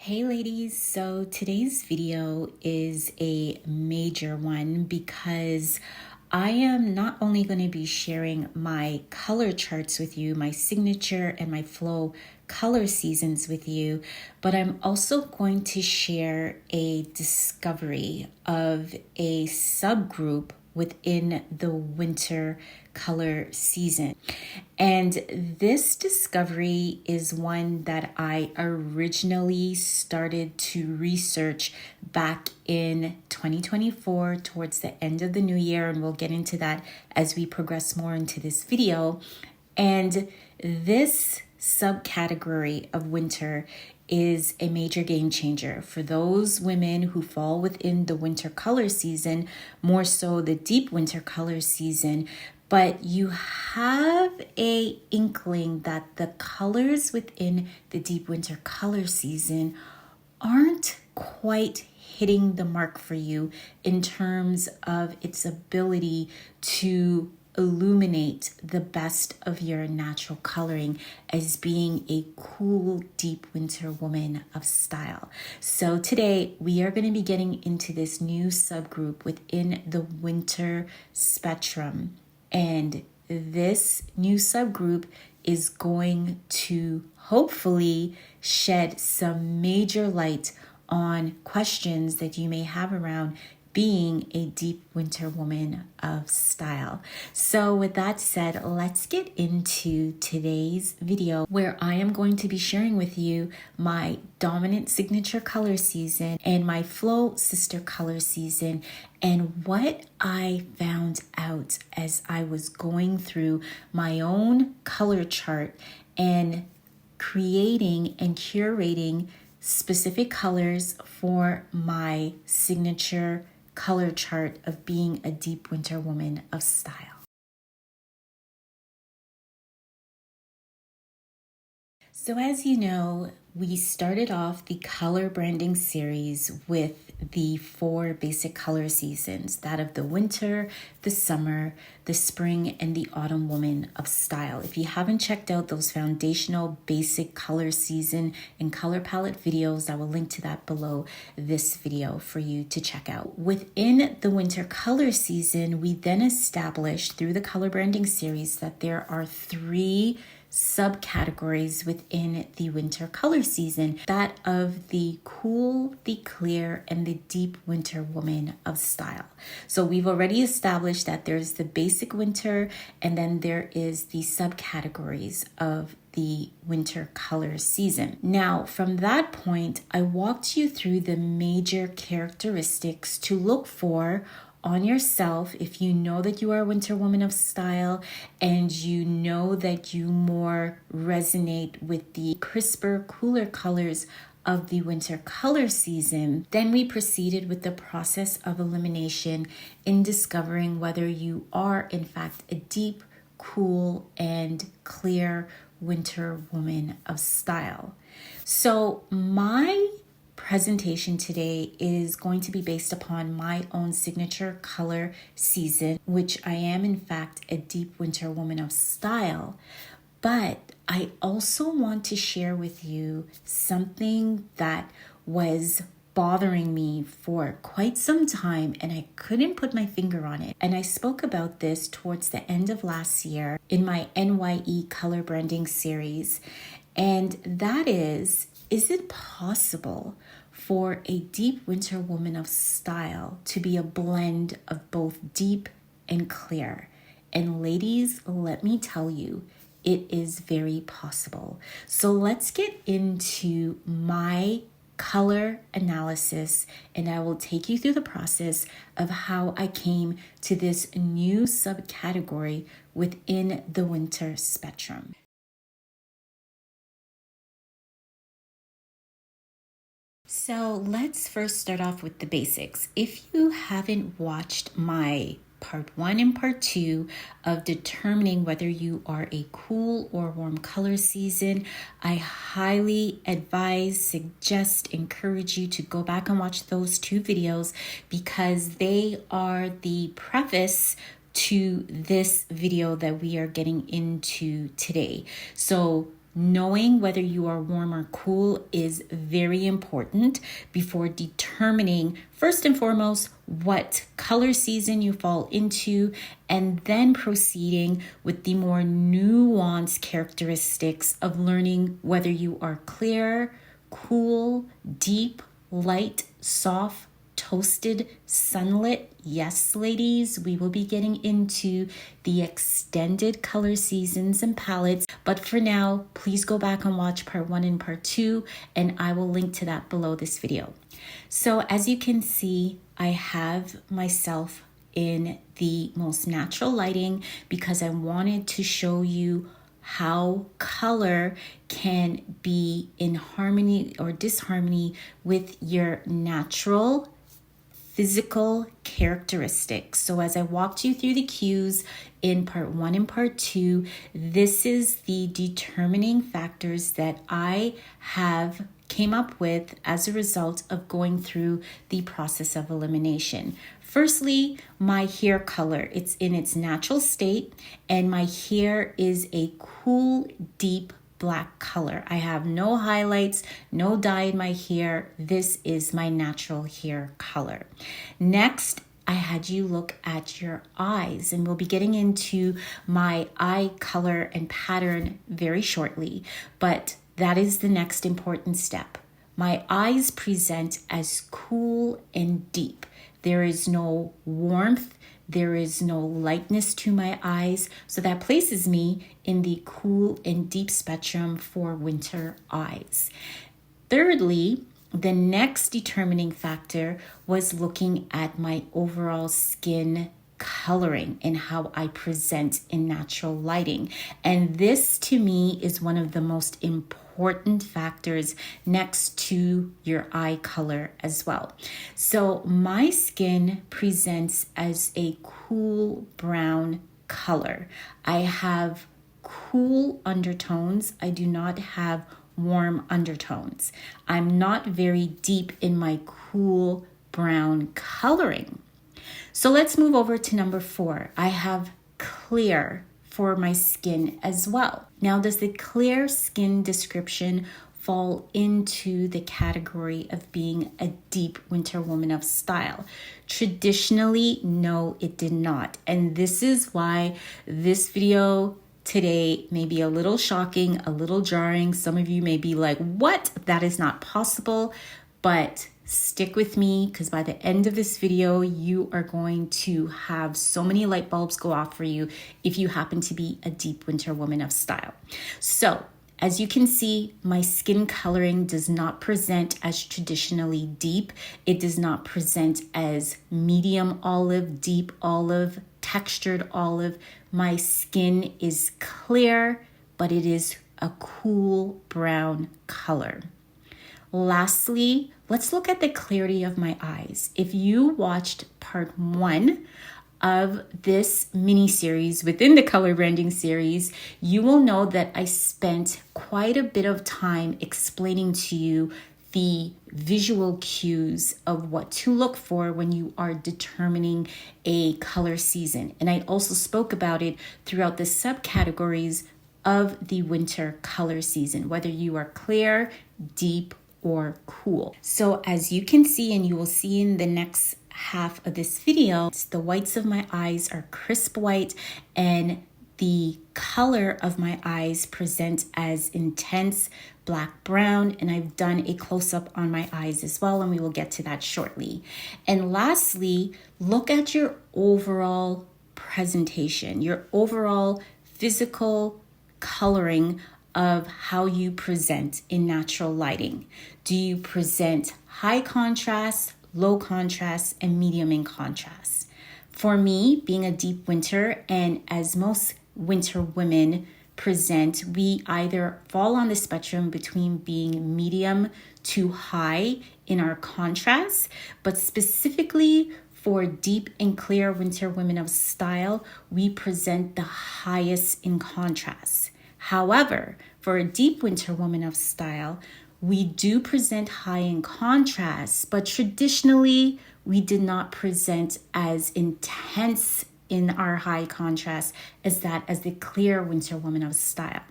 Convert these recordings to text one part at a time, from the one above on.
Hey ladies, so today's video is a major one because I am not only going to be sharing my color charts with you, my signature and my flow color seasons with you, but I'm also going to share a discovery of a subgroup within the winter color season. And this discovery is one that I originally started to research back in 2024 towards the end of the new year, and we'll get into that as we progress more into this video. And this subcategory of winter is a major game changer for those women who fall within the winter color season, more so the deep winter color season. But you have a inkling that the colors within the deep winter color season aren't quite hitting the mark for you in terms of its ability to illuminate the best of your natural coloring as being a cool, deep winter woman of style. So today we are going to be getting into this new subgroup within the winter spectrum. And this new subgroup is going to hopefully shed some major light on questions that you may have around being a deep winter woman of style. So with that said, let's get into today's video where I am going to be sharing with you my dominant signature color season and my flow sister color season, and what I found out as I was going through my own color chart and creating and curating specific colors for my signature color chart of being a deep winter woman of style. So as you know, we started off the color branding series with the 4 basic color seasons, that of the winter, the summer, the spring, and the autumn woman of style. If you haven't checked out those foundational basic color season and color palette videos, I will link to that below this video for you to check out. Within the winter color season, we then established through the color branding series that there are 3 subcategories within the winter color season, that of the cool, the clear, and the deep winter woman of style. So we've already established that there's the basic winter, and then there is the subcategories of the winter color season. Now, from that point, I walked you through the major characteristics to look for on yourself if you know that you are a winter woman of style and you know that you more resonate with the crisper, cooler colors of the winter color season. Then we proceeded with the process of elimination in discovering whether you are in fact a deep, cool, and clear winter woman of style. So my presentation today is going to be based upon my own signature color season, which I am in fact a deep winter woman of style. But I also want to share with you something that was bothering me for quite some time and I couldn't put my finger on it. And I spoke about this towards the end of last year in my NYE color branding series. And that is it possible for a deep winter woman of style to be a blend of both deep and clear? And ladies, let me tell you, it is very possible. So let's get into my color analysis, and I will take you through the process of how I came to this new subcategory within the winter spectrum. So let's first start off with the basics. If you haven't watched my part 1 and part 2 of determining whether you are a cool or warm color season, I highly advise, suggest, encourage you to go back and watch those 2 videos because they are the preface to this video that we are getting into today. So Knowing whether you are warm or cool is very important before determining, first and foremost, what color season you fall into, and then proceeding with the more nuanced characteristics of learning whether you are clear, cool, deep, light, soft, toasted, sunlit. Yes, ladies, we will be getting into the extended color seasons and palettes. But for now, please go back and watch part 1 and part 2, and I will link to that below this video. So as you can see, I have myself in the most natural lighting because I wanted to show you how color can be in harmony or disharmony with your natural physical characteristics. So as I walked you through the cues in part 1 and part 2, this is the determining factors that I have came up with as a result of going through the process of elimination. Firstly, my hair color. It's in its natural state, and my hair is a cool, deep black color. I have no highlights, no dye in my hair. This is my natural hair color. Next, I had you look at your eyes, and we'll be getting into my eye color and pattern very shortly, but that is the next important step. My eyes present as cool and deep. There is no warmth, there is no lightness to my eyes, so that places me in the cool and deep spectrum for winter eyes. Thirdly, the next determining factor was looking at my overall skin coloring and how I present in natural lighting. And this to me is one of the most important factors next to your eye color as well. So my skin presents as a cool brown color. I have cool undertones. I do not have warm undertones. I'm not very deep in my cool brown coloring. So let's move over to number 4. I have clear for my skin as well. Now, does the clear skin description fall into the category of being a deep winter woman of style? Traditionally, no, it did not. And this is why this video today may be a little shocking, a little jarring. Some of you may be like, what? That is not possible. But stick with me, because by the end of this video, you are going to have so many light bulbs go off for you if you happen to be a deep winter woman of style. So as you can see, my skin coloring does not present as traditionally deep. It does not present as medium olive, deep olive, textured olive. My skin is clear, but it is a cool brown color. Lastly, let's look at the clarity of my eyes. If you watched part 1 of this mini series within the color branding series, you will know that I spent quite a bit of time explaining to you the visual cues of what to look for when you are determining a color season. And I also spoke about it throughout the subcategories of the winter color season, whether you are clear, deep, or cool. So as you can see, and you will see in the next half of this video, the whites of my eyes are crisp white, and the color of my eyes present as intense black brown, and I've done a close-up on my eyes as well, and we will get to that shortly. And lastly, look at your overall presentation, your overall physical coloring of how you present in natural lighting. Do you present high contrast, low contrast, and medium in contrast? For me, being a deep winter, and as most winter women present, we either fall on the spectrum between being medium to high in our contrast, but specifically for deep and clear winter women of style, we present the highest in contrast. However, for a deep winter woman of style, we do present high in contrast, but traditionally we did not present as intense in our high contrast as the clear winter woman of style.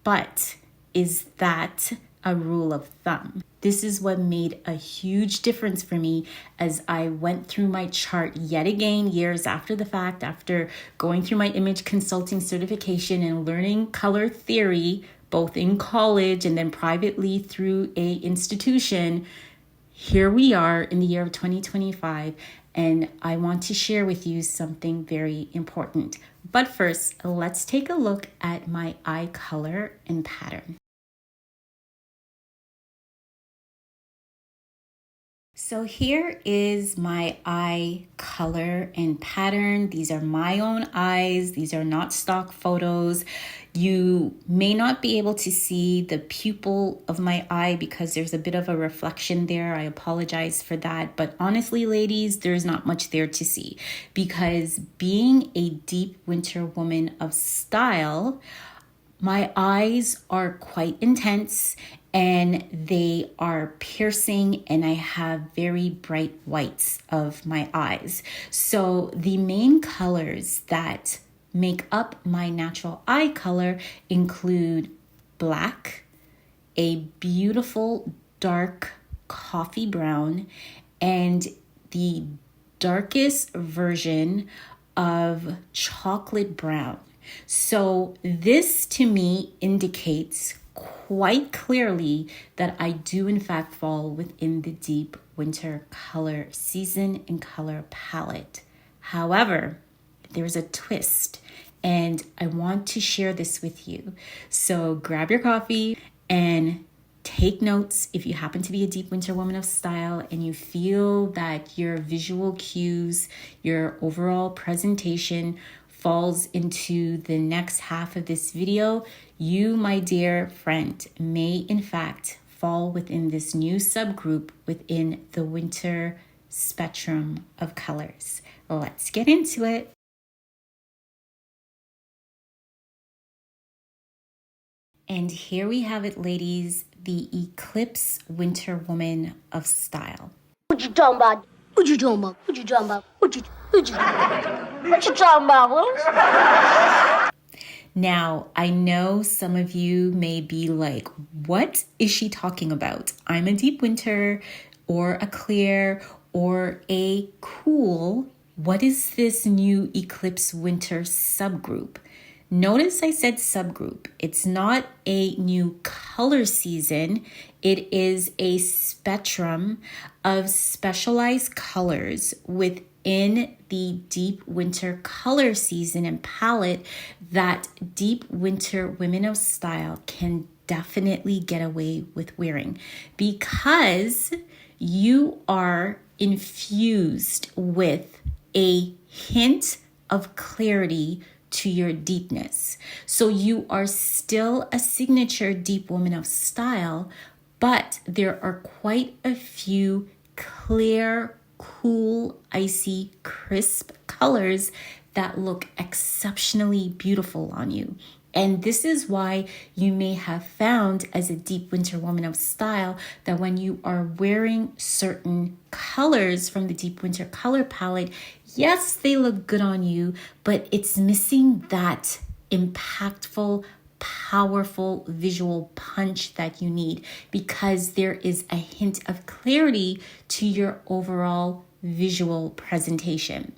But is that a rule of thumb? This is what made a huge difference for me as I went through my chart yet again, years after the fact, after going through my image consulting certification and learning color theory, both in college and then privately through a institution. Here we are in the year of 2025, and I want to share with you something very important. But first, let's take a look at my eye color and pattern. So here is my eye color and pattern. These are my own eyes. These are not stock photos. You may not be able to see the pupil of my eye because there's a bit of a reflection there. I apologize for that. But honestly, ladies, there's not much there to see because being a deep winter woman of style, my eyes are quite intense and they are piercing, and I have very bright whites of my eyes. So the main colors that make up my natural eye color include black, a beautiful dark coffee brown, and the darkest version of chocolate brown. So this to me indicates quite clearly that I do in fact fall within the deep winter color season and color palette. However, there's a twist and I want to share this with you. So grab your coffee and take notes if you happen to be a deep winter woman of style and you feel that your visual cues, your overall presentation falls into the next half of this video. You, my dear friend, may in fact fall within this new subgroup within the winter spectrum of colors. Let's get into it. And here we have it, ladies, the Eclipse Winter Woman of Style. What you talking about? What you talking about? What you talking about? What you talking about? Now, I know some of you may be like, what is she talking about? I'm a deep winter or a clear or a cool. What is this new Eclipse Winter subgroup? Notice I said subgroup. It's not a new color season. It is a spectrum of specialized colors within the deep winter color season and palette that deep winter women of style can definitely get away with wearing because you are infused with a hint of clarity to your deepness. So you are still a signature deep woman of style, but there are quite a few clear, cool, icy, crisp colors that look exceptionally beautiful on you. And this is why you may have found as a deep winter woman of style that when you are wearing certain colors from the deep winter color palette, yes, they look good on you, but it's missing that impactful, powerful visual punch that you need because there is a hint of clarity to your overall visual presentation.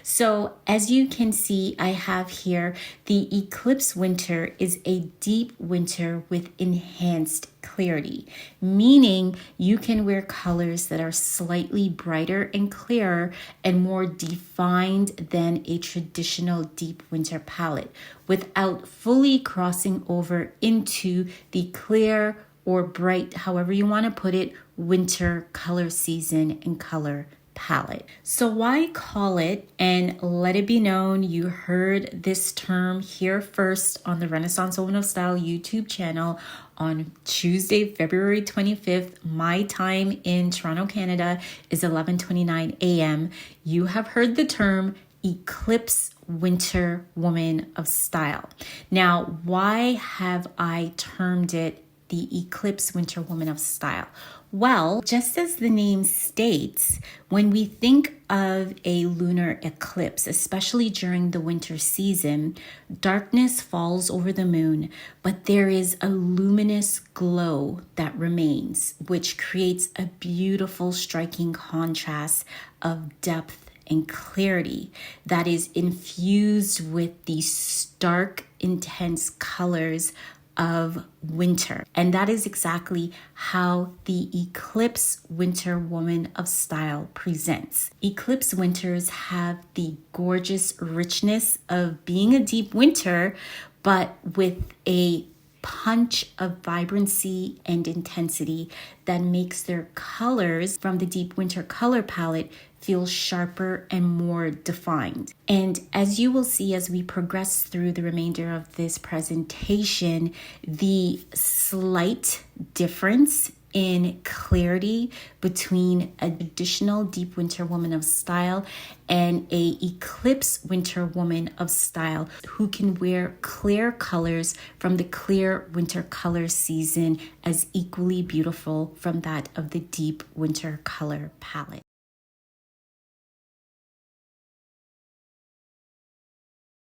So as you can see, I have here the Eclipse Winter is a deep winter with enhanced clarity, meaning you can wear colors that are slightly brighter and clearer and more defined than a traditional deep winter palette without fully crossing over into the clear or bright, however you want to put it, winter color season and color palette. So why call it and let it be known you heard this term here first on the Renaissance Woman of Style YouTube channel on Tuesday, February 25th. My time in Toronto, Canada is 11:29 a.m. You have heard the term Eclipse Winter Woman of Style. Now, why have I termed it the Eclipse Winter Woman of Style? Well, just as the name states, when we think of a lunar eclipse, especially during the winter season, darkness falls over the moon, but there is a luminous glow that remains, which creates a beautiful, striking contrast of depth and clarity that is infused with the stark, intense colors of winter. And that is exactly how the Eclipse Winter Woman of Style presents. Eclipse winters have the gorgeous richness of being a deep winter, but with a punch of vibrancy and intensity that makes their colors from the deep winter color palette feel sharper and more defined. And as you will see as we progress through the remainder of this presentation, the slight difference in clarity between a traditional deep winter woman of style and a eclipse winter woman of style who can wear clear colors from the clear winter color season as equally beautiful from that of the deep winter color palette.